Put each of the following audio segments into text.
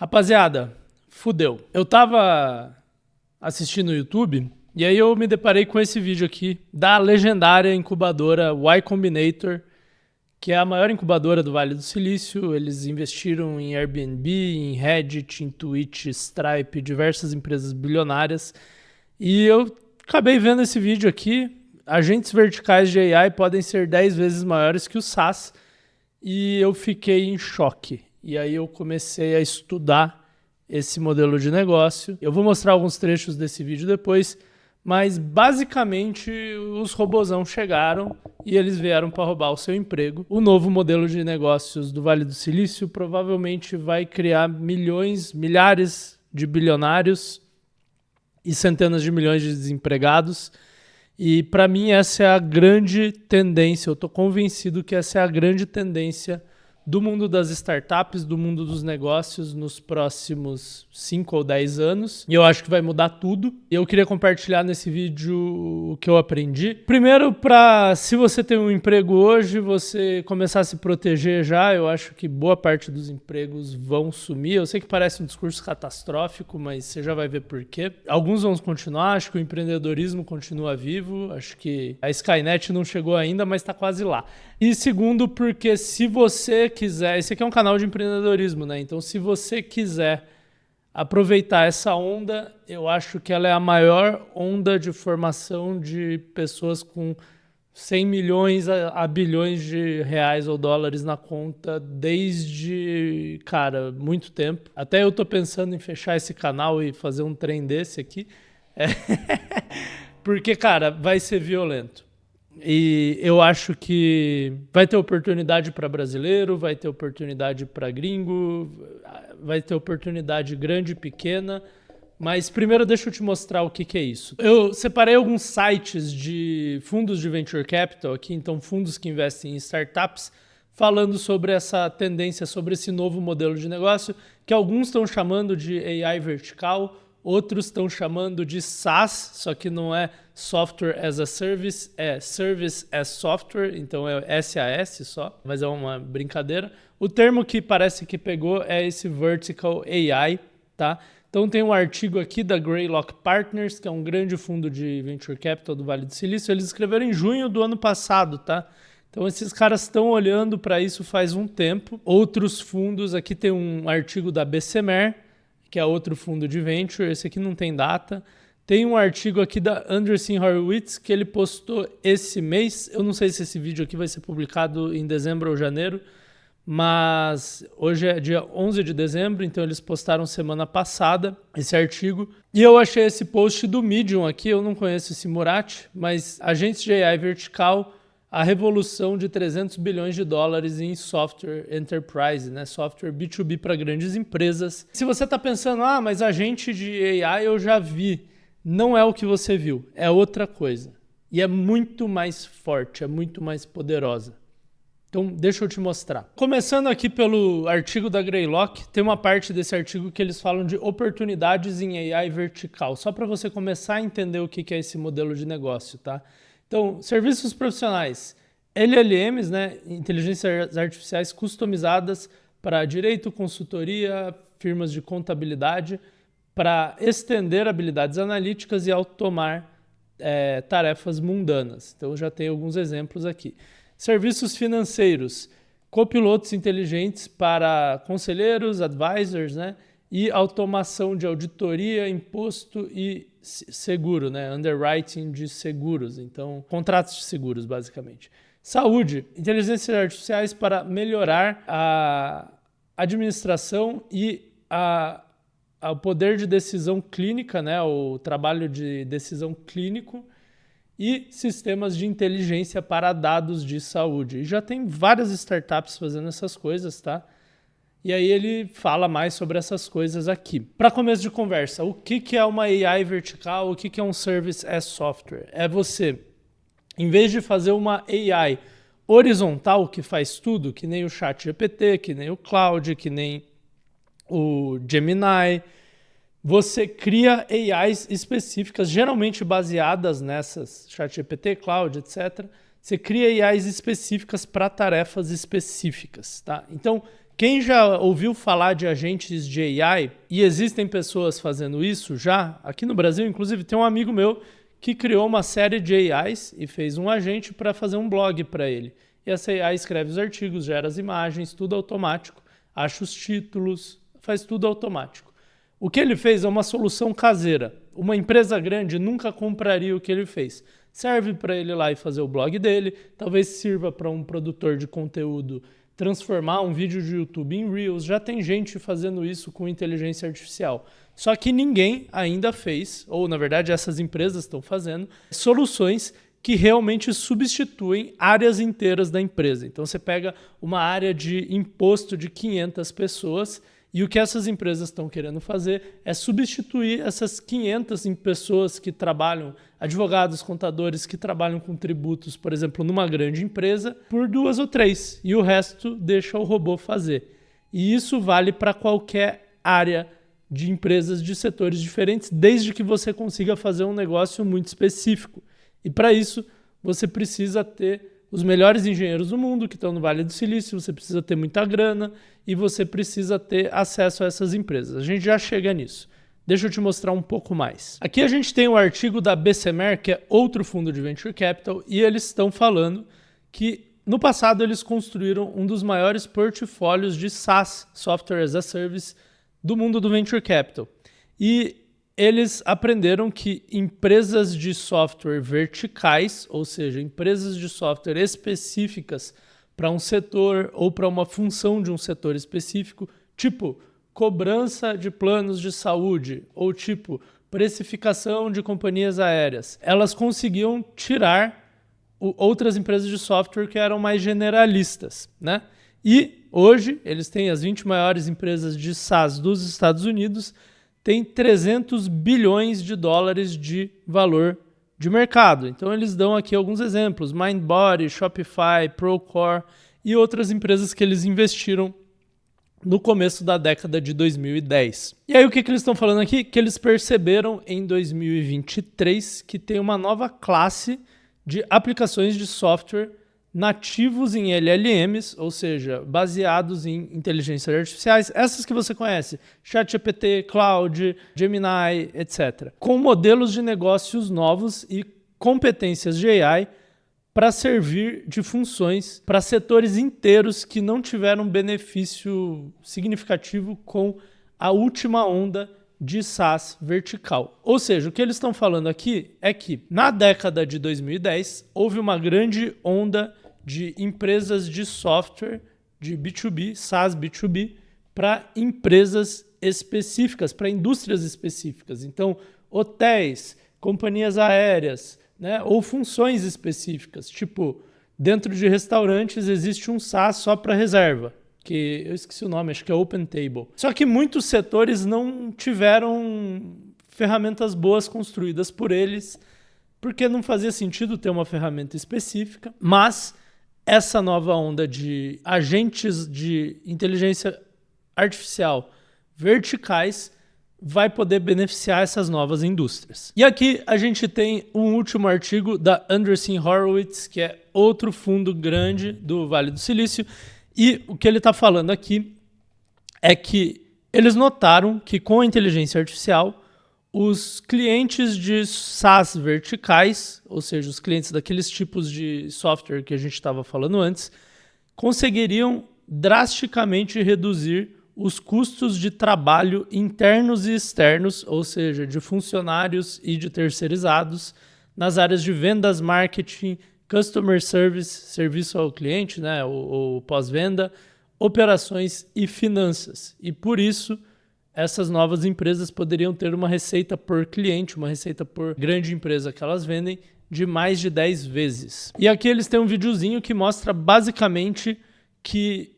Rapaziada, fudeu. Eu tava assistindo o YouTube e aí eu me deparei com esse vídeo aqui da legendária incubadora Y Combinator, que é a maior incubadora do Vale do Silício. Eles investiram em Airbnb, em Reddit, em Twitch, Stripe, diversas empresas bilionárias. E eu acabei vendo esse vídeo aqui. Agentes verticais de AI podem ser 10 vezes maiores que o SaaS. E eu fiquei em choque. E aí eu comecei a estudar esse modelo de negócio. Eu vou mostrar alguns trechos desse vídeo depois, mas basicamente os robozão chegaram e eles vieram para roubar o seu emprego. O novo modelo de negócios do Vale do Silício provavelmente vai criar milhões, milhares de bilionários e centenas de milhões de desempregados. E para mim essa é a grande tendência, eu estou convencido que essa é a grande tendência do mundo das startups, do mundo dos negócios nos próximos 5 ou 10 anos. E eu acho que vai mudar tudo. E eu queria compartilhar nesse vídeo o que eu aprendi. Primeiro, se você tem um emprego hoje, você começar a se proteger já. Eu acho que boa parte dos empregos vão sumir. Eu sei que parece um discurso catastrófico, mas você já vai ver por quê. Alguns vão continuar, acho que o empreendedorismo continua vivo. Acho que a Skynet não chegou ainda, mas está quase lá. E segundo, porque se você quiser... Esse aqui é um canal de empreendedorismo, né? Então, se você quiser aproveitar essa onda, eu acho que ela é a maior onda de formação de pessoas com 100 milhões a bilhões de reais ou dólares na conta desde, cara, muito tempo. Até eu tô pensando em fechar esse canal e fazer um trem desse aqui. Porque, cara, vai ser violento. E eu acho que vai ter oportunidade para brasileiro, vai ter oportunidade para gringo, vai ter oportunidade grande e pequena. Mas primeiro deixa eu te mostrar o que é isso. Eu separei alguns sites de fundos de venture capital aqui, então fundos que investem em startups, falando sobre essa tendência, sobre esse novo modelo de negócio, que alguns estão chamando de AI vertical, outros estão chamando de SaaS, só que não é Software as a Service, é Service as Software, então é SaaS só, mas é uma brincadeira. O termo que parece que pegou é esse Vertical AI, tá? Então tem um artigo aqui da Greylock Partners, que é um grande fundo de Venture Capital do Vale do Silício. Eles escreveram em junho do ano passado, tá? Então esses caras estão olhando para isso faz um tempo. Outros fundos, aqui tem um artigo da Bessemer, que é outro fundo de venture, esse aqui não tem data. Tem um artigo aqui da Andreessen Horowitz que ele postou esse mês. Eu não sei se esse vídeo aqui vai ser publicado em dezembro ou janeiro, mas hoje é dia 11 de dezembro, então eles postaram semana passada esse artigo. E eu achei esse post do Medium aqui, eu não conheço esse Murat, mas agentes de AI vertical, a revolução de 300 bilhões de dólares em software enterprise, né? Software B2B para grandes empresas. Se você está pensando, mas agente de AI eu já vi. Não é o que você viu, é outra coisa. E é muito mais forte, é muito mais poderosa. Então, deixa eu te mostrar. Começando aqui pelo artigo da Greylock, tem uma parte desse artigo que eles falam de oportunidades em AI vertical, só para você começar a entender o que é esse modelo de negócio, tá? Então, serviços profissionais, LLMs, né, inteligências artificiais customizadas para direito, consultoria, firmas de contabilidade, para estender habilidades analíticas e automar tarefas mundanas. Então, já tem alguns exemplos aqui. Serviços financeiros, copilotos inteligentes para conselheiros, advisors, né, e automação de auditoria, imposto e seguro, né? Underwriting de seguros, então contratos de seguros, basicamente. Saúde, inteligências artificiais para melhorar a administração e o poder de decisão clínica, né? O trabalho de decisão clínico e sistemas de inteligência para dados de saúde. E já tem várias startups fazendo essas coisas, tá? E aí ele fala mais sobre essas coisas aqui. Para começo de conversa, o que é uma AI vertical? O que é um Service as Software? É você, em vez de fazer uma AI horizontal que faz tudo, que nem o ChatGPT, que nem o Claude, que nem o Gemini, você cria AIs específicas, geralmente baseadas nessas, ChatGPT, Claude, etc. Você cria AIs específicas para tarefas específicas, tá? Então, Quem já ouviu falar de agentes de AI, e existem pessoas fazendo isso já, aqui no Brasil, inclusive, tem um amigo meu que criou uma série de AIs e fez um agente para fazer um blog para ele. E essa AI escreve os artigos, gera as imagens, tudo automático, acha os títulos, faz tudo automático. O que ele fez é uma solução caseira. Uma empresa grande nunca compraria o que ele fez. Serve para ele ir lá e fazer o blog dele, talvez sirva para um produtor de conteúdo transformar um vídeo de YouTube em Reels. Já tem gente fazendo isso com inteligência artificial. Só que ninguém ainda fez, ou na verdade essas empresas estão fazendo, soluções que realmente substituem áreas inteiras da empresa. Então você pega uma área de imposto de 500 pessoas e o que essas empresas estão querendo fazer é substituir essas 500 pessoas que trabalham, advogados, contadores que trabalham com tributos, por exemplo, numa grande empresa, por 2 ou 3, e o resto deixa o robô fazer. E isso vale para qualquer área de empresas de setores diferentes, desde que você consiga fazer um negócio muito específico. E para isso, você precisa ter os melhores engenheiros do mundo que estão no Vale do Silício, você precisa ter muita grana e você precisa ter acesso a essas empresas. A gente já chega nisso. Deixa eu te mostrar um pouco mais. Aqui a gente tem um artigo da Bessemer, que é outro fundo de Venture Capital, e eles estão falando que no passado eles construíram um dos maiores portfólios de SaaS, Software as a Service, do mundo do Venture Capital. E eles aprenderam que empresas de software verticais, ou seja, empresas de software específicas para um setor ou para uma função de um setor específico, tipo cobrança de planos de saúde ou tipo precificação de companhias aéreas, elas conseguiam tirar outras empresas de software que eram mais generalistas, né? E hoje eles têm as 20 maiores empresas de SaaS dos Estados Unidos, tem 300 bilhões de dólares de valor de mercado. Então eles dão aqui alguns exemplos, Mindbody, Shopify, Procore e outras empresas que eles investiram no começo da década de 2010. E aí o que eles estão falando aqui? Que eles perceberam em 2023 que tem uma nova classe de aplicações de software nativos em LLMs, ou seja, baseados em inteligências artificiais, essas que você conhece, ChatGPT, Cloud, Gemini, etc. Com modelos de negócios novos e competências de AI para servir de funções para setores inteiros que não tiveram benefício significativo com a última onda de SaaS vertical. Ou seja, o que eles estão falando aqui é que na década de 2010 houve uma grande onda de empresas de software de B2B, SaaS B2B, para empresas específicas, para indústrias específicas. Então, hotéis, companhias aéreas, né, ou funções específicas. Tipo, dentro de restaurantes existe um SaaS só para reserva, que eu esqueci o nome, acho que é OpenTable. Só que muitos setores não tiveram ferramentas boas construídas por eles, porque não fazia sentido ter uma ferramenta específica, mas essa nova onda de agentes de inteligência artificial verticais vai poder beneficiar essas novas indústrias. E aqui a gente tem um último artigo da Andreessen Horowitz, que é outro fundo grande do Vale do Silício, e o que ele está falando aqui é que eles notaram que com a inteligência artificial, os clientes de SaaS verticais, ou seja, os clientes daqueles tipos de software que a gente estava falando antes, conseguiriam drasticamente reduzir os custos de trabalho internos e externos, ou seja, de funcionários e de terceirizados, nas áreas de vendas, marketing, customer service, serviço ao cliente, né, ou pós-venda, operações e finanças. E por isso, essas novas empresas poderiam ter uma receita por cliente, uma receita por grande empresa que elas vendem, de mais de 10 vezes. E aqui eles têm um videozinho que mostra basicamente que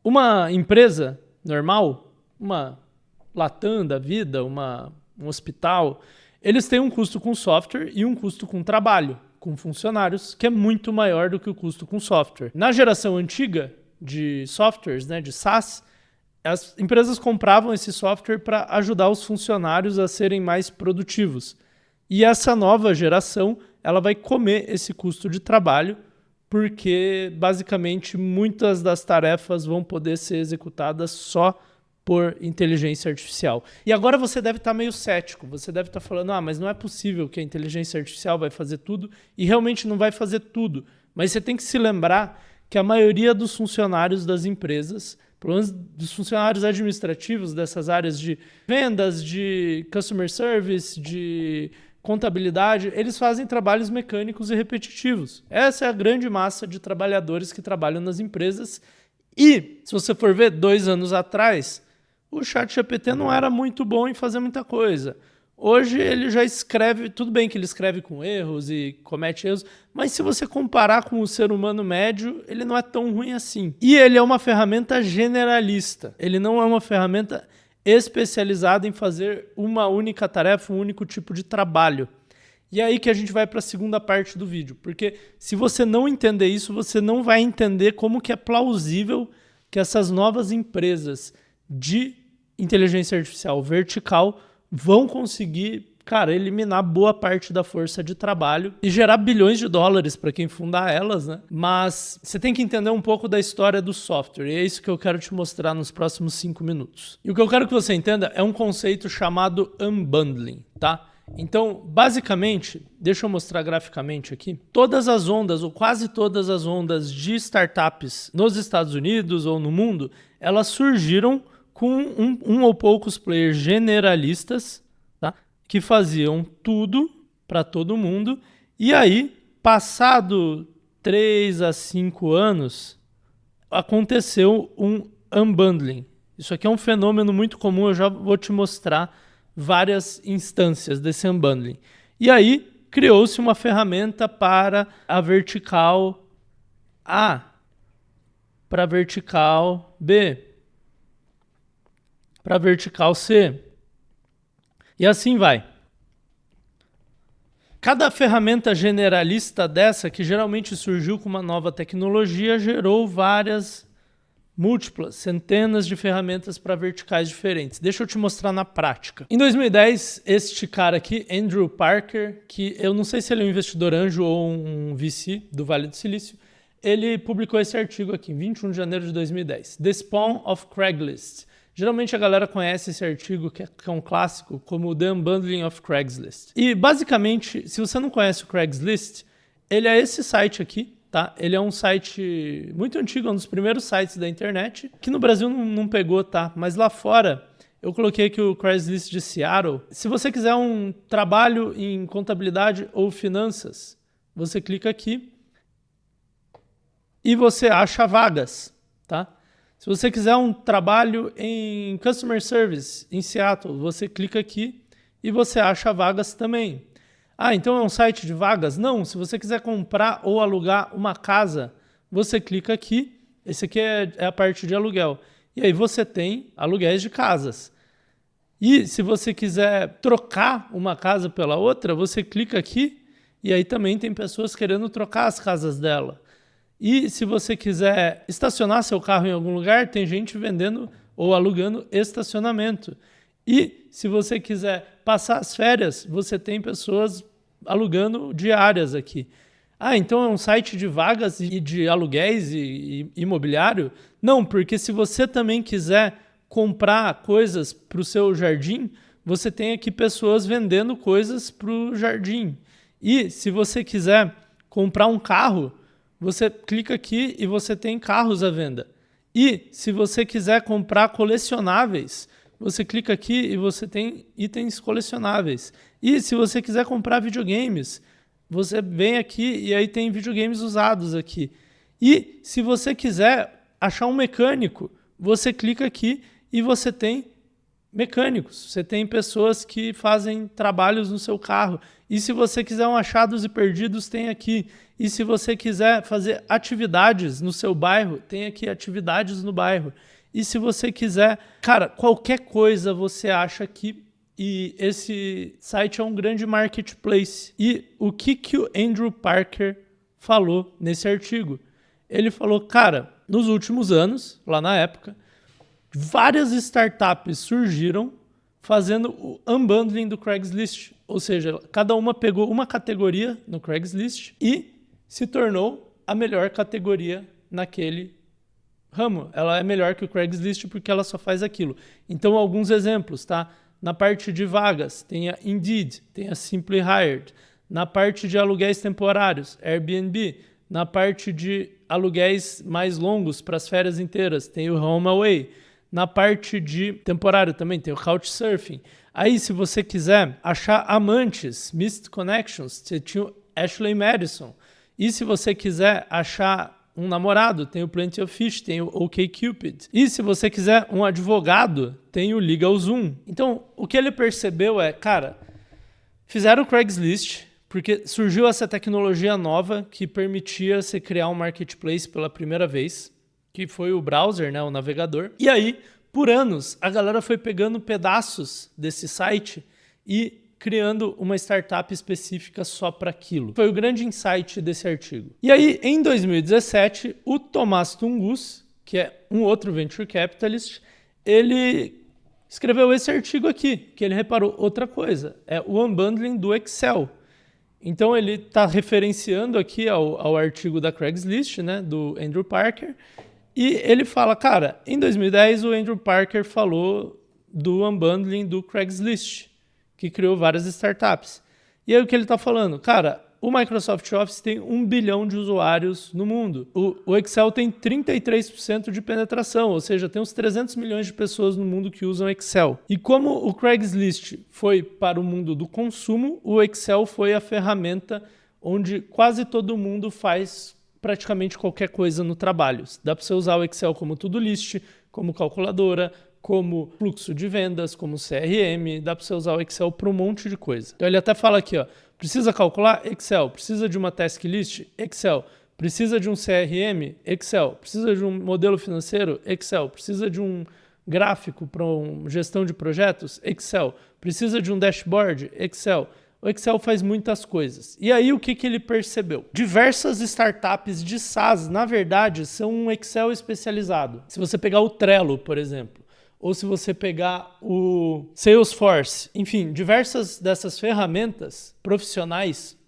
uma empresa normal, uma Latam da vida, um hospital, eles têm um custo com software e um custo com trabalho, com funcionários, que é muito maior do que o custo com software. Na geração antiga de softwares, né, de SaaS, as empresas compravam esse software para ajudar os funcionários a serem mais produtivos. E essa nova geração, ela vai comer esse custo de trabalho porque basicamente muitas das tarefas vão poder ser executadas só por inteligência artificial. E agora você deve estar meio cético, você deve estar falando, mas não é possível que a inteligência artificial vai fazer tudo, e realmente não vai fazer tudo. Mas você tem que se lembrar que a maioria dos funcionários das empresas, pelo menos dos funcionários administrativos dessas áreas de vendas, de customer service, de contabilidade, eles fazem trabalhos mecânicos e repetitivos. Essa é a grande massa de trabalhadores que trabalham nas empresas. E, se você for ver, 2 anos atrás, o ChatGPT não era muito bom em fazer muita coisa. Hoje ele já escreve, tudo bem que ele escreve com erros e comete erros, mas se você comparar com o ser humano médio, ele não é tão ruim assim. E ele é uma ferramenta generalista, ele não é uma ferramenta especializada em fazer uma única tarefa, um único tipo de trabalho. E é aí que a gente vai para a segunda parte do vídeo, porque se você não entender isso, você não vai entender como que é plausível que essas novas empresas de inteligência artificial vertical vão conseguir, cara, eliminar boa parte da força de trabalho e gerar bilhões de dólares para quem fundar elas, né? Mas você tem que entender um pouco da história do software, e é isso que eu quero te mostrar nos próximos 5 minutos. E o que eu quero que você entenda é um conceito chamado unbundling, tá? Então, basicamente, deixa eu mostrar graficamente aqui, todas as ondas, ou quase todas as ondas de startups nos Estados Unidos ou no mundo, elas surgiram com um ou poucos players generalistas, tá? Que faziam tudo para todo mundo. E aí, passado 3 a 5 anos, aconteceu um unbundling. Isso aqui é um fenômeno muito comum, eu já vou te mostrar várias instâncias desse unbundling. E aí, criou-se uma ferramenta para a vertical A, para a vertical B, para a vertical C. E assim vai. Cada ferramenta generalista dessa, que geralmente surgiu com uma nova tecnologia, gerou várias, múltiplas, centenas de ferramentas para verticais diferentes. Deixa eu te mostrar na prática. Em 2010, este cara aqui, Andrew Parker, que eu não sei se ele é um investidor anjo ou um VC do Vale do Silício, ele publicou esse artigo aqui, em 21 de janeiro de 2010. The Spawn of Craigslist. Geralmente a galera conhece esse artigo, que é um clássico, como The Unbundling of Craigslist. E basicamente, se você não conhece o Craigslist, ele é esse site aqui, tá? Ele é um site muito antigo, é um dos primeiros sites da internet, que no Brasil não pegou, tá? Mas lá fora, eu coloquei aqui o Craigslist de Seattle. Se você quiser um trabalho em contabilidade ou finanças, você clica aqui e você acha vagas, tá? Se você quiser um trabalho em Customer Service em Seattle, você clica aqui e você acha vagas também. Então é um site de vagas? Não, se você quiser comprar ou alugar uma casa, você clica aqui, esse aqui é a parte de aluguel. E aí você tem aluguéis de casas. E se você quiser trocar uma casa pela outra, você clica aqui e aí também tem pessoas querendo trocar as casas dela. E se você quiser estacionar seu carro em algum lugar, tem gente vendendo ou alugando estacionamento. E se você quiser passar as férias, você tem pessoas alugando diárias aqui. Então é um site de vagas e de aluguéis e imobiliário? Não, porque se você também quiser comprar coisas para o seu jardim, você tem aqui pessoas vendendo coisas para o jardim. E se você quiser comprar um carro, você clica aqui e você tem carros à venda. E se você quiser comprar colecionáveis, você clica aqui e você tem itens colecionáveis. E se você quiser comprar videogames, você vem aqui e aí tem videogames usados aqui. E se você quiser achar um mecânico, você clica aqui e você tem mecânicos. Você tem pessoas que fazem trabalhos no seu carro. E se você quiser um achados e perdidos, tem aqui. E se você quiser fazer atividades no seu bairro, tem aqui atividades no bairro. E se você quiser, cara, qualquer coisa você acha aqui. E esse site é um grande marketplace. E o que o Andrew Parker falou nesse artigo? Ele falou, cara, nos últimos anos, lá na época, várias startups surgiram fazendo o unbundling do Craigslist. Ou seja, cada uma pegou uma categoria no Craigslist e se tornou a melhor categoria naquele ramo. Ela é melhor que o Craigslist porque ela só faz aquilo. Então, alguns exemplos, tá? Na parte de vagas, tem a Indeed, tem a Simply Hired. Na parte de aluguéis temporários, Airbnb. Na parte de aluguéis mais longos para as férias inteiras, tem o HomeAway. Na parte de temporário também tem o Couchsurfing. Aí, se você quiser achar amantes, Missed Connections, você tinha o Ashley Madison. E se você quiser achar um namorado, tem o Plenty of Fish, tem o OkCupid. E se você quiser um advogado, tem o LegalZoom. Então, o que ele percebeu é, cara, fizeram o Craigslist, porque surgiu essa tecnologia nova que permitia você criar um marketplace pela primeira vez, que foi o browser, né, o navegador. E aí, por anos, a galera foi pegando pedaços desse site e criando uma startup específica só para aquilo. Foi o grande insight desse artigo. E aí, em 2017, o Thomas Tungus, que é um outro venture capitalist, ele escreveu esse artigo aqui, que ele reparou outra coisa, é o unbundling do Excel. Então ele está referenciando aqui ao artigo da Craigslist, né, do Andrew Parker, e ele fala, cara, em 2010 o Andrew Parker falou do unbundling do Craigslist, que criou várias startups. E aí o que ele está falando? Cara, o Microsoft Office tem 1 bilhão de usuários no mundo. O Excel tem 33% de penetração, ou seja, tem uns 300 milhões de pessoas no mundo que usam Excel. E como o Craigslist foi para o mundo do consumo, o Excel foi a ferramenta onde quase todo mundo faz praticamente qualquer coisa no trabalho. Dá para você usar o Excel como to-do-list, como calculadora, como fluxo de vendas, como CRM, dá para você usar o Excel para um monte de coisa. Então ele até fala aqui, ó, precisa calcular? Excel. Precisa de uma task list? Excel. Precisa de um CRM? Excel. Precisa de um modelo financeiro? Excel. Precisa de um gráfico para uma gestão de projetos? Excel. Precisa de um dashboard? Excel. O Excel faz muitas coisas. E aí o que ele percebeu? Diversas startups de SaaS, na verdade, são um Excel especializado. Se você pegar o Trello, por exemplo, ou se você pegar o Salesforce, enfim, diversas dessas ferramentas profissionais,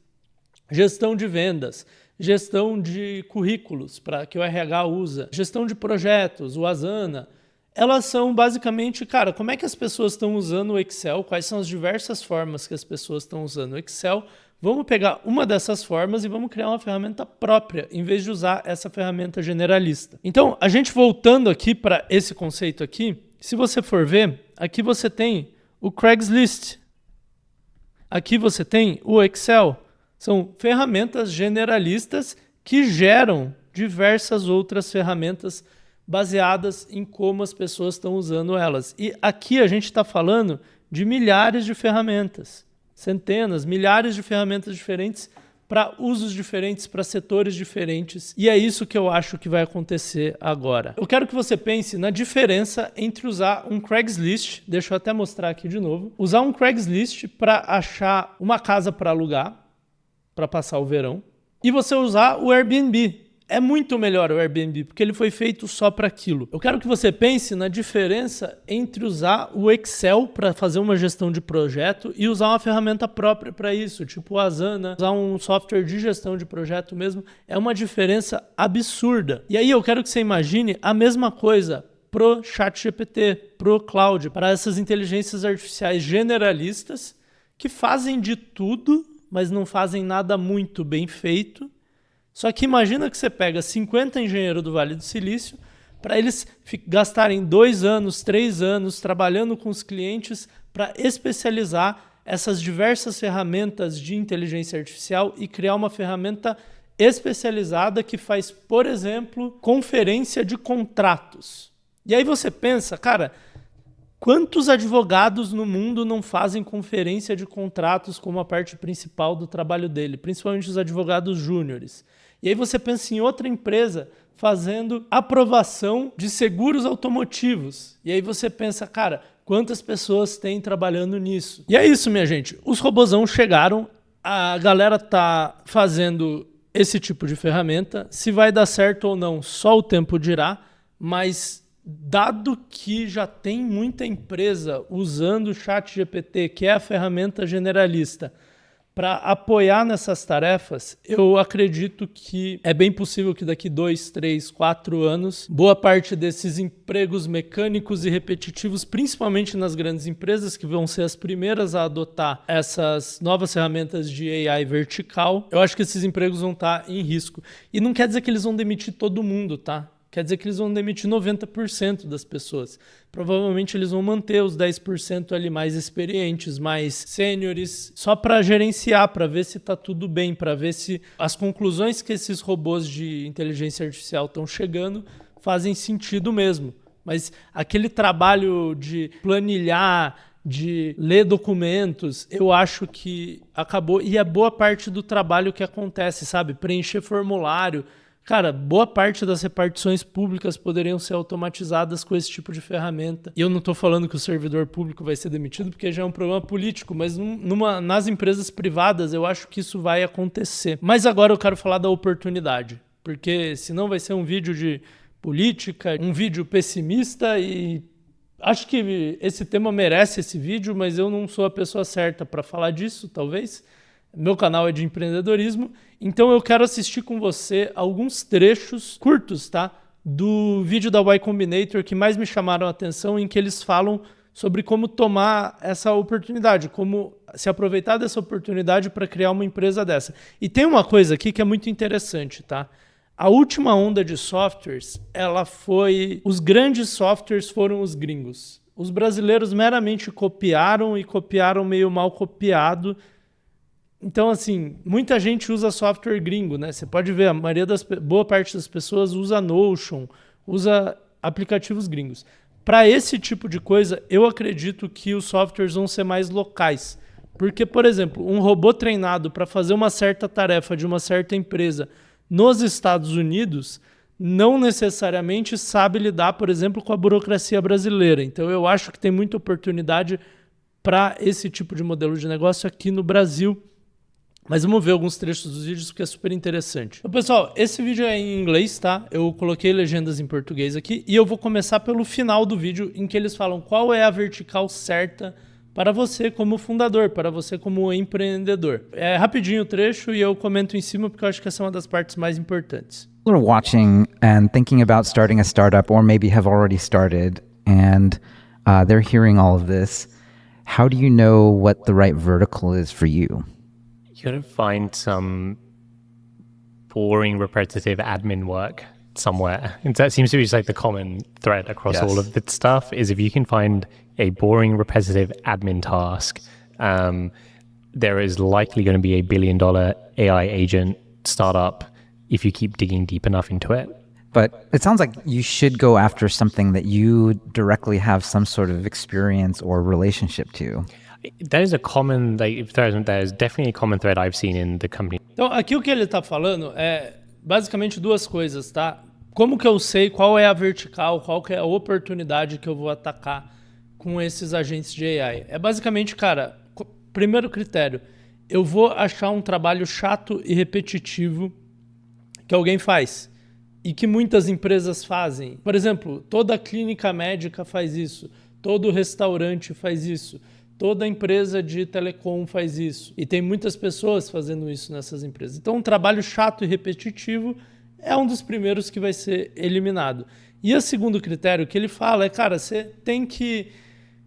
gestão de vendas, gestão de currículos, para que o RH usa, gestão de projetos, o Asana, elas são basicamente, cara, como é que as pessoas estão usando o Excel, quais são as diversas formas que as pessoas estão usando o Excel, vamos pegar uma dessas formas e vamos criar uma ferramenta própria, em vez de usar essa ferramenta generalista. Então, a gente voltando aqui para esse conceito aqui, se você for ver, aqui você tem o Craigslist, aqui você tem o Excel. São ferramentas generalistas que geram diversas outras ferramentas baseadas em como as pessoas estão usando elas. E aqui a gente está falando de milhares de ferramentas, centenas, milhares de ferramentas diferentes para usos diferentes, para setores diferentes. E é isso que eu acho que vai acontecer agora. Eu quero que você pense na diferença entre usar um Craigslist, deixa eu até mostrar aqui de novo, usar um Craigslist para achar uma casa para alugar, para passar o verão, e você usar o Airbnb. É muito melhor o Airbnb, porque ele foi feito só para aquilo. Eu quero que você pense na diferença entre usar o Excel para fazer uma gestão de projeto e usar uma ferramenta própria para isso, tipo o Asana, usar um software de gestão de projeto mesmo. É uma diferença absurda. E aí eu quero que você imagine a mesma coisa pro ChatGPT, pro Cloud, para essas inteligências artificiais generalistas que fazem de tudo, mas não fazem nada muito bem feito. Só que imagina que você pega 50 engenheiros do Vale do Silício para eles gastarem 2 anos, 3 anos trabalhando com os clientes para especializar essas diversas ferramentas de inteligência artificial e criar uma ferramenta especializada que faz, por exemplo, conferência de contratos. E aí você pensa, cara, quantos advogados no mundo não fazem conferência de contratos como a parte principal do trabalho dele, principalmente os advogados júniores? E aí você pensa em outra empresa fazendo aprovação de seguros automotivos. E aí você pensa, cara, quantas pessoas tem trabalhando nisso? E é isso, minha gente. Os robozão chegaram, a galera tá fazendo esse tipo de ferramenta. Se vai dar certo ou não, só o tempo dirá, mas dado que já tem muita empresa usando o ChatGPT, que é a ferramenta generalista, para apoiar nessas tarefas, eu acredito que é bem possível que daqui 2, 3, 4 anos, boa parte desses empregos mecânicos e repetitivos, principalmente nas grandes empresas, que vão ser as primeiras a adotar essas novas ferramentas de AI vertical, eu acho que esses empregos vão estar em risco. E não quer dizer que eles vão demitir todo mundo, tá? Quer dizer que eles vão demitir 90% das pessoas. Provavelmente eles vão manter os 10% ali mais experientes, mais sêniores, só para gerenciar, para ver se está tudo bem, para ver se as conclusões que esses robôs de inteligência artificial estão chegando fazem sentido mesmo. Mas aquele trabalho de planilhar, de ler documentos, eu acho que acabou. E é boa parte do trabalho que acontece, sabe? Preencher formulário. Cara, boa parte das repartições públicas poderiam ser automatizadas com esse tipo de ferramenta. E eu não estou falando que o servidor público vai ser demitido, porque já é um problema político, mas nas empresas privadas eu acho que isso vai acontecer. Mas agora eu quero falar da oportunidade, porque senão vai ser um vídeo de política, um vídeo pessimista, e acho que esse tema merece esse vídeo, mas eu não sou a pessoa certa para falar disso, talvez. Meu canal é de empreendedorismo, então eu quero assistir com você alguns trechos curtos, tá? Do vídeo da Y Combinator que mais me chamaram a atenção, em que eles falam sobre como tomar essa oportunidade, como se aproveitar dessa oportunidade para criar uma empresa dessa. E tem uma coisa aqui que é muito interessante, tá? A última onda de softwares, os grandes softwares foram os gringos. Os brasileiros meramente copiaram e copiaram meio mal copiado. Então, assim, muita gente usa software gringo, né? Você pode ver, boa parte das pessoas usa Notion, usa aplicativos gringos. Para esse tipo de coisa, eu acredito que os softwares vão ser mais locais. Porque, por exemplo, um robô treinado para fazer uma certa tarefa de uma certa empresa nos Estados Unidos não necessariamente sabe lidar, por exemplo, com a burocracia brasileira. Então, eu acho que tem muita oportunidade para esse tipo de modelo de negócio aqui no Brasil. Mas vamos ver alguns trechos dos vídeos, porque é super interessante. Então, pessoal, esse vídeo é em inglês, tá? Eu coloquei legendas em português aqui e eu vou começar pelo final do vídeo, em que eles falam qual é a vertical certa para você como fundador, para você como empreendedor. É rapidinho o trecho e eu comento em cima, porque eu acho que essa é uma das partes mais importantes. People are watching and thinking about starting a startup, or maybe have already started, and they're hearing all of this. How do you know what the right vertical is for you? You gotta find some boring, repetitive admin work somewhere. And that seems to be just like the common thread across all of the stuff, is if you can find a boring, repetitive admin task, there is likely going to be $1 billion AI agent startup if you keep digging deep enough into it. But it sounds like you should go after something that you directly have some sort of experience or relationship to. That is a common, there's definitely a common thread I've seen in the company. Então, aqui o que ele está falando é basicamente duas coisas, tá? Como que eu sei qual é a vertical, qual que é a oportunidade que eu vou atacar com esses agentes de AI? É basicamente, cara, primeiro critério, eu vou achar um trabalho chato e repetitivo que alguém faz e que muitas empresas fazem. Por exemplo, toda clínica médica faz isso, todo restaurante faz isso, toda empresa de telecom faz isso. E tem muitas pessoas fazendo isso nessas empresas. Então, um trabalho chato e repetitivo é um dos primeiros que vai ser eliminado. E o segundo critério que ele fala é, cara, você tem que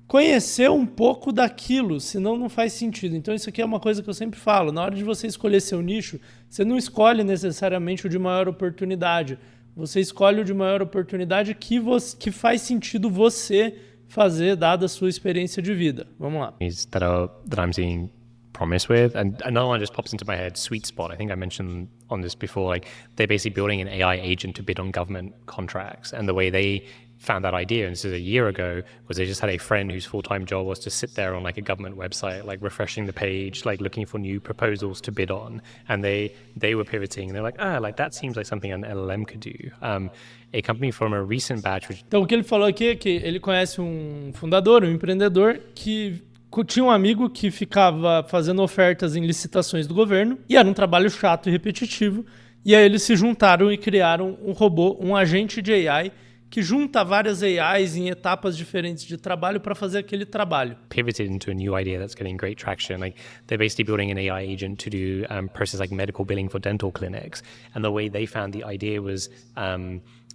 conhecer um pouco daquilo, senão não faz sentido. Então, isso aqui é uma coisa que eu sempre falo. Na hora de você escolher seu nicho, você não escolhe necessariamente o de maior oportunidade. Você escolhe o de maior oportunidade que faz sentido você fazer, dada a sua experiência de vida. Vamos lá. That I'm seeing promise with, and another one just pops into my head, Sweet Spot. I think I mentioned on this before, like they're basically building an AI agent to bid on government contracts, and the way they found that idea, and this is a year ago, was they just had a friend whose full-time job was to sit there on like a government website, like refreshing the page, like looking for new proposals to bid on, and they were pivoting, and they're like, like that seems like something an LLM could do. A company from a recent batch, which... Então, o que ele falou aqui é que ele conhece um fundador, um empreendedor, que tinha um amigo que ficava fazendo ofertas em licitações do governo, e era um trabalho chato e repetitivo, e aí eles se juntaram e criaram um robô, um agente de AI, que junta várias AIs em etapas diferentes de trabalho para fazer aquele trabalho. Pivoted into a new idea that's getting great traction. Like they're basically building an AI agent to do process like medical billing for dental clinics. And the way they found the idea was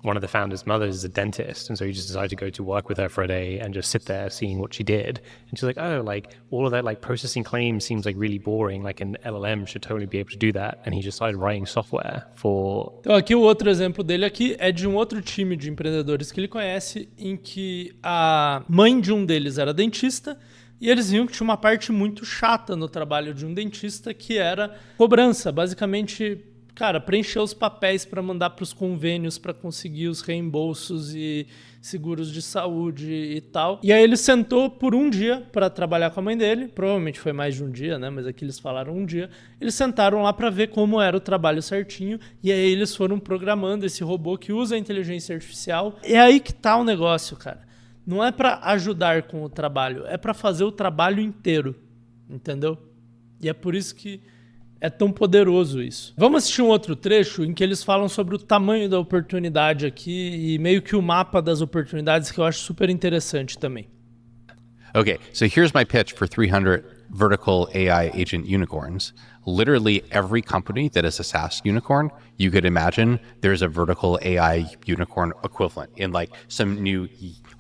one of the founders' mothers is a dentist, and so he just decided to go to work with her for a day and just sit there seeing what she did. And she's like, oh, like all of that like processing claims seems like really boring. Like an LLM should totally be able to do that. And he just started writing software for... Então aqui o outro exemplo dele aqui é de um outro time de empreendedores que ele conhece, em que a mãe de um deles era dentista, e eles viam que tinha uma parte muito chata no trabalho de um dentista, que era cobrança, basicamente... Cara, preencher os papéis para mandar para os convênios para conseguir os reembolsos e seguros de saúde e tal. E aí ele sentou por um dia para trabalhar com a mãe dele. Provavelmente foi mais de um dia, né? Mas aqui eles falaram um dia. Eles sentaram lá para ver como era o trabalho certinho. E aí eles foram programando esse robô que usa a inteligência artificial. É aí que tá o negócio, cara. Não é para ajudar com o trabalho, é para fazer o trabalho inteiro. Entendeu? E é por isso que é tão poderoso isso. Vamos assistir um outro trecho em que eles falam sobre o tamanho da oportunidade aqui e meio que o mapa das oportunidades, que eu acho super interessante também. Okay, so here's my pitch for 300 vertical AI agent unicorns. Literally every company that is a SaaS unicorn, you could imagine there's a vertical AI unicorn equivalent in like some new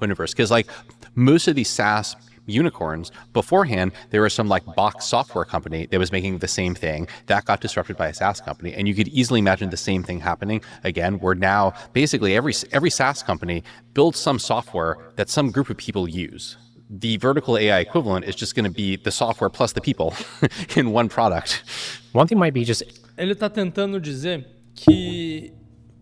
universe. Because like most of these SaaS unicorns, beforehand, there was some like box software company that was making the same thing that got disrupted by a SaaS company. And you could easily imagine the same thing happening again, where now basically every SaaS company builds some software that some group of people use. The vertical AI equivalent is just going to be the software plus the people in one product. One thing might be just... Ele está tentando dizer que...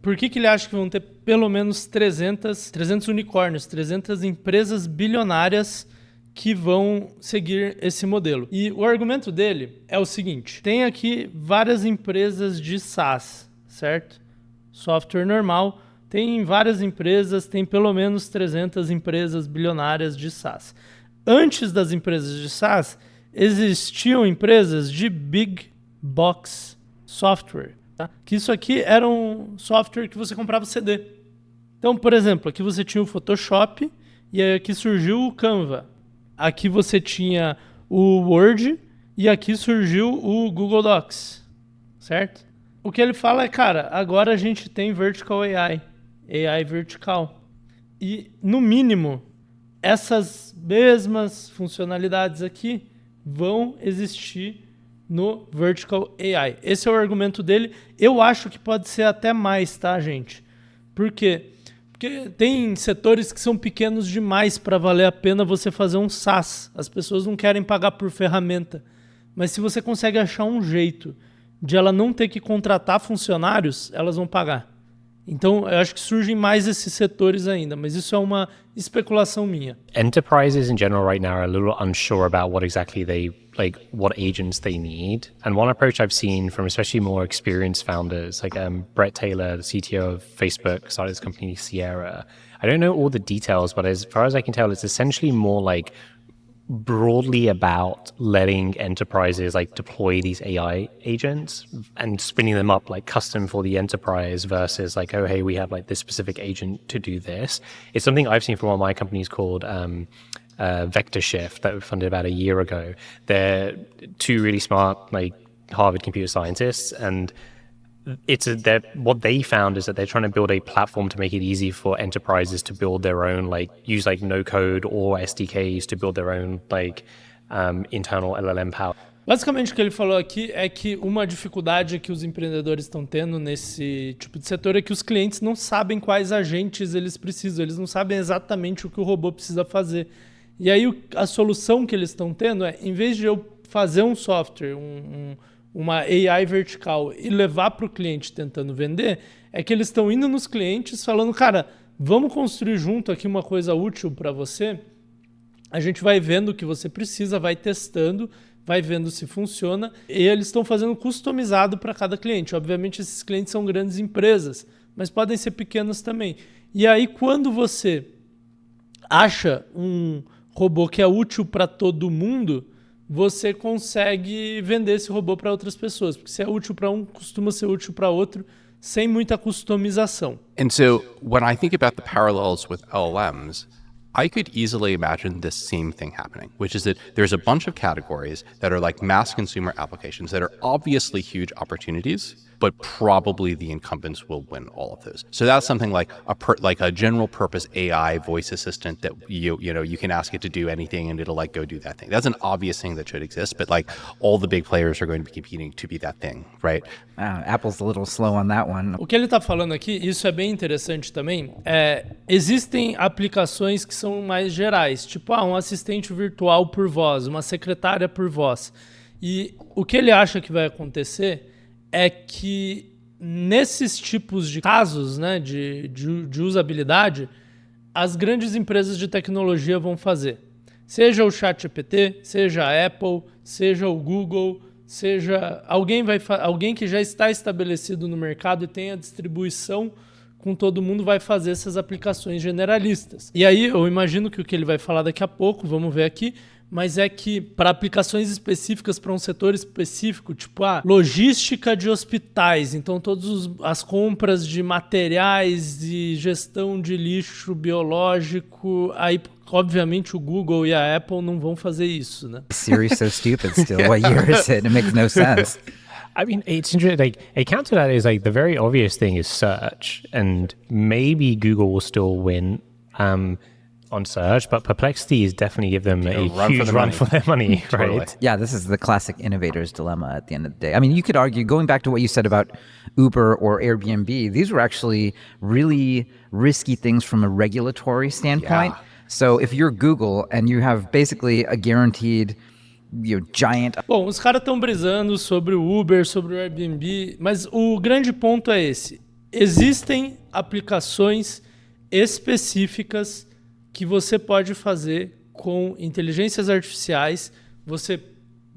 Por que ele acha que vão ter pelo menos 300 unicórnios, 300 empresas bilionárias que vão seguir esse modelo. E o argumento dele é o seguinte: tem aqui várias empresas de SaaS, certo? Software normal. Tem várias empresas, tem pelo menos 300 empresas bilionárias de SaaS. Antes das empresas de SaaS, existiam empresas de Big Box Software. Tá? Que isso aqui era um software que você comprava CD. Então, por exemplo, aqui você tinha o Photoshop e aqui surgiu o Canva. Aqui você tinha o Word e aqui surgiu o Google Docs, certo? O que ele fala é, cara, agora a gente tem Vertical AI, AI vertical. E, no mínimo, essas mesmas funcionalidades aqui vão existir no Vertical AI. Esse é o argumento dele. Eu acho que pode ser até mais, tá, gente? Por quê? Porque tem setores que são pequenos demais para valer a pena você fazer um SaaS. As pessoas não querem pagar por ferramenta. Mas se você consegue achar um jeito de ela não ter que contratar funcionários, elas vão pagar. Então, eu acho que surgem mais esses setores ainda, mas isso é uma especulação minha. Enterprises in general right now are a little unsure about what exactly what agents they need. And one approach I've seen from especially more experienced founders, like Brett Taylor, the CTO of Facebook, started this company Sierra. I don't know all the details, but as far as I can tell, it's essentially more like broadly about letting enterprises like deploy these AI agents and spinning them up like custom for the enterprise versus like, oh, hey, we have like this specific agent to do this. It's something I've seen from one of my companies called Vector Shift that we funded about a year ago. They're two really smart like Harvard computer scientists, and what they found is that they're trying to build a platform to make it easy for enterprises to build their own, like use like no code or SDKs to build their own like internal LLM power. Basicamente o que ele falou aqui é que uma dificuldade que os empreendedores estão tendo nesse tipo de setor é que os clientes não sabem quais agentes eles precisam, eles não sabem exatamente o que o robô precisa fazer. E aí a solução que eles estão tendo é, em vez de eu fazer um software, uma AI vertical e levar para o cliente tentando vender, é que eles estão indo nos clientes falando, cara, vamos construir junto aqui uma coisa útil para você, a gente vai vendo o que você precisa, vai testando, vai vendo se funciona, e eles estão fazendo customizado para cada cliente. Obviamente esses clientes são grandes empresas, mas podem ser pequenas também. E aí quando você acha um robô que é útil para todo mundo, você consegue vender esse robô para outras pessoas. Porque se é útil para um, costuma ser útil para outro. sem muita customização. And so when I think about the parallels with LLMs, I could easily imagine this same thing happening, which is that there's a bunch of categories that are like mass consumer applications that are obviously huge opportunities, but probably the incumbents will win all of those. So that's something like a general purpose AI voice assistant that you can ask it to do anything and it'll like go do that thing. That's an obvious thing that should exist, but like all the big players are going to be competing to be that thing, right? Wow, Apple's a little slow on that one. O que ele está falando aqui, isso é bem interessante também, existem aplicações que são mais gerais, tipo um assistente virtual por voz, uma secretária por voz. E o que ele acha que vai acontecer é que nesses tipos de casos, né, de usabilidade, as grandes empresas de tecnologia vão fazer. Seja o ChatGPT, seja a Apple, seja o Google, seja alguém que já está estabelecido no mercado e tem a distribuição com todo mundo, vai fazer essas aplicações generalistas. E aí eu imagino que o que ele vai falar daqui a pouco, vamos ver aqui, mas é que para aplicações específicas, para um setor específico, tipo a logística de hospitais, então todas as compras de materiais e gestão de lixo biológico, aí obviamente o Google e a Apple não vão fazer isso, né? Siri's so stupid still. What year is it? It makes no sense. I mean, it's interesting. Like, a counter to that is like the very obvious thing is search, and maybe Google will still win on search, but Perplexity is definitely give them a huge run for their money, Totally. right? Yeah, this is the classic innovator's dilemma at the end of the day. I mean, you could argue, going back to what you said about Uber or Airbnb, these were actually really risky things from a regulatory standpoint. Yeah. So if you're Google and you have basically a guaranteed giant... Bom, os caras estão brisando sobre o Uber, sobre o Airbnb, mas o grande ponto é esse. Existem aplicações específicas que você pode fazer com inteligências artificiais. Você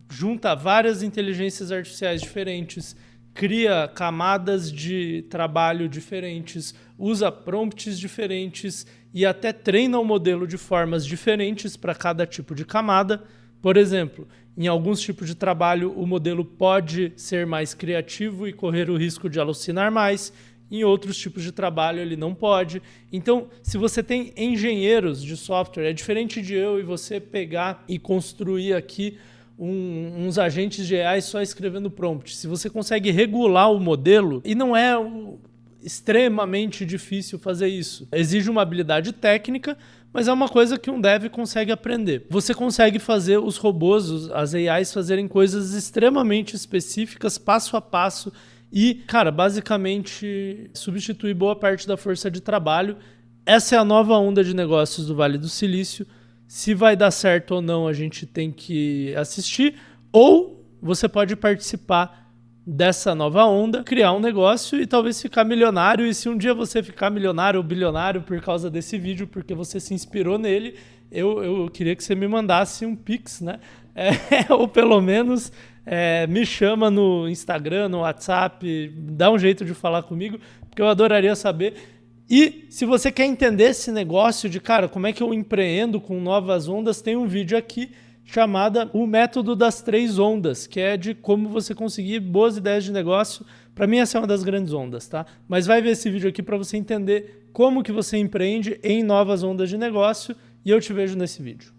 junta várias inteligências artificiais diferentes, cria camadas de trabalho diferentes, usa prompts diferentes e até treina o modelo de formas diferentes para cada tipo de camada. Por exemplo, em alguns tipos de trabalho, o modelo pode ser mais criativo e correr o risco de alucinar mais. Em outros tipos de trabalho ele não pode. Então, se você tem engenheiros de software, é diferente de eu e você pegar e construir aqui uns agentes de AI só escrevendo prompt. Se você consegue regular o modelo, e não é extremamente difícil fazer isso. Exige uma habilidade técnica, mas é uma coisa que um dev consegue aprender. Você consegue fazer os robôs, as AIs, fazerem coisas extremamente específicas, passo a passo, e, cara, basicamente substituir boa parte da força de trabalho. Essa é a nova onda de negócios do Vale do Silício. Se vai dar certo ou não, a gente tem que assistir. Ou você pode participar dessa nova onda, criar um negócio e talvez ficar milionário. E se um dia você ficar milionário ou bilionário por causa desse vídeo, porque você se inspirou nele, eu queria que você me mandasse um Pix, né? Ou pelo menos... me chama no Instagram, no WhatsApp, dá um jeito de falar comigo, porque eu adoraria saber. E se você quer entender esse negócio de, cara, como é que eu empreendo com novas ondas, tem um vídeo aqui chamado O Método das 3 Ondas, que é de como você conseguir boas ideias de negócio. Para mim essa é uma das grandes ondas, tá? Mas vai ver esse vídeo aqui para você entender como que você empreende em novas ondas de negócio, e eu te vejo nesse vídeo.